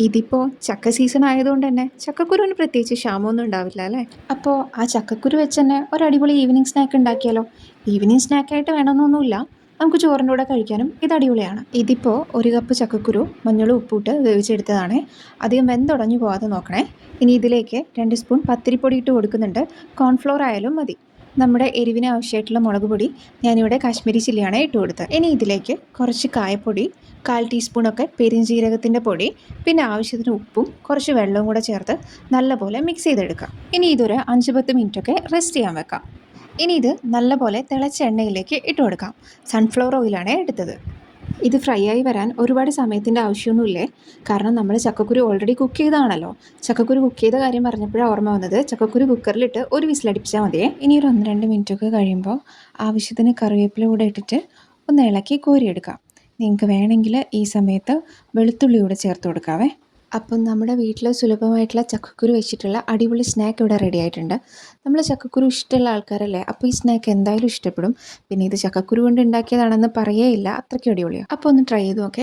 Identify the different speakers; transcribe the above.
Speaker 1: ഇതിപ്പോൾ ചക്ക സീസൺ ആയതുകൊണ്ട് തന്നെ ചക്കക്കുരുവിന് പ്രത്യേകിച്ച് ക്ഷാമമൊന്നും ഉണ്ടാവില്ല അല്ലേ? അപ്പോൾ ആ ചക്കക്കുരു വെച്ച് തന്നെ ഒരു അടിപൊളി ഈവനിങ് സ്നാക്ക് ഉണ്ടാക്കിയാലോ? ഈവനിങ് സ്നാക്കായിട്ട് വേണമെന്നൊന്നുമില്ല, നമുക്ക് ചോറിൻ്റെ കൂടെ കഴിക്കാനും ഇത് അടിപൊളിയാണ്. ഇതിപ്പോൾ ഒരു കപ്പ് ചക്കക്കുരു മഞ്ഞളും ഉപ്പിട്ട് വേവിച്ചെടുത്തതാണ്. അധികം വെന്തുടഞ്ഞു പോകാതെ നോക്കണേ. ഇനി ഇതിലേക്ക് 2 സ്പൂൺ പത്തിരിപ്പൊടി ഇട്ട് കൊടുക്കുന്നുണ്ട്. കോൺഫ്ലോർ ആയാലും മതി. നമ്മുടെ എരിവിന് ആവശ്യമായിട്ടുള്ള മുളക് പൊടി ഞാനിവിടെ കാശ്മീരി ചില്ലിയാണ് ഇട്ട് കൊടുത്തത്. ഇനി ഇതിലേക്ക് കുറച്ച് കായപ്പൊടി, 1/4 ടീസ്പൂണൊക്കെ പെരിഞ്ജീരകത്തിൻ്റെ പൊടി, പിന്നെ ആവശ്യത്തിന് ഉപ്പും കുറച്ച് വെള്ളവും കൂടെ ചേർത്ത് നല്ലപോലെ മിക്സ് ചെയ്തെടുക്കാം. ഇനി ഇതൊരു 5-10 മിനിറ്റൊക്കെ റെസ്റ്റ് ചെയ്യാൻ വെക്കാം. ഇനി ഇത് നല്ലപോലെ തിളച്ച എണ്ണയിലേക്ക് ഇട്ട് കൊടുക്കാം. സൺഫ്ലവർ ഓയിലാണ് എടുത്തത്. ഇത് ഫ്രൈ ആയി വരാൻ ഒരുപാട് സമയത്തിൻ്റെ ആവശ്യമൊന്നുമില്ലേ, കാരണം നമ്മൾ ചക്കക്കുരു ഓൾറെഡി കുക്ക് ചെയ്തതാണല്ലോ. ചക്കക്കുരു കുക്ക് ചെയ്ത കാര്യം പറഞ്ഞപ്പോഴാണ് ഓർമ്മ വന്നത്. ചക്കക്കുരു കുക്കറിലിട്ട് ഒരു വിസിലടിപ്പിച്ചാൽ മതിയേ. ഇനി ഒരു 1-2 മിനിറ്റൊക്കെ കഴിയുമ്പോൾ ആവശ്യത്തിന് കറിവേപ്പില കൂടെ ഇട്ടിട്ട് ഒന്ന് ഇളക്കി കോരിയെടുക്കാം. നിങ്ങൾക്ക് വേണമെങ്കിൽ ഈ സമയത്ത് വെളുത്തുള്ളി കൂടെ ചേർത്ത് കൊടുക്കാവേ. അപ്പം നമ്മുടെ വീട്ടിൽ സുലഭമായിട്ടുള്ള ചക്കക്കുരു വെച്ചിട്ടുള്ള അടിപൊളി സ്നാക്ക് ഇവിടെ റെഡി ആയിട്ടുണ്ട്. നമ്മൾ ചക്കക്കുരു ഇഷ്ടമുള്ള ആൾക്കാരല്ലേ, അപ്പോൾ ഈ സ്നാക്ക് എന്തായാലും ഇഷ്ടപ്പെടും. പിന്നെ ഇത് ചക്കക്കുരു കൊണ്ട് ഉണ്ടാക്കിയതാണെന്ന് പറയേയില്ല, അത്രയ്ക്കും അടിപൊളിയാണ്. അപ്പോൾ ഒന്ന് ട്രൈ ചെയ്ത് നോക്കേ.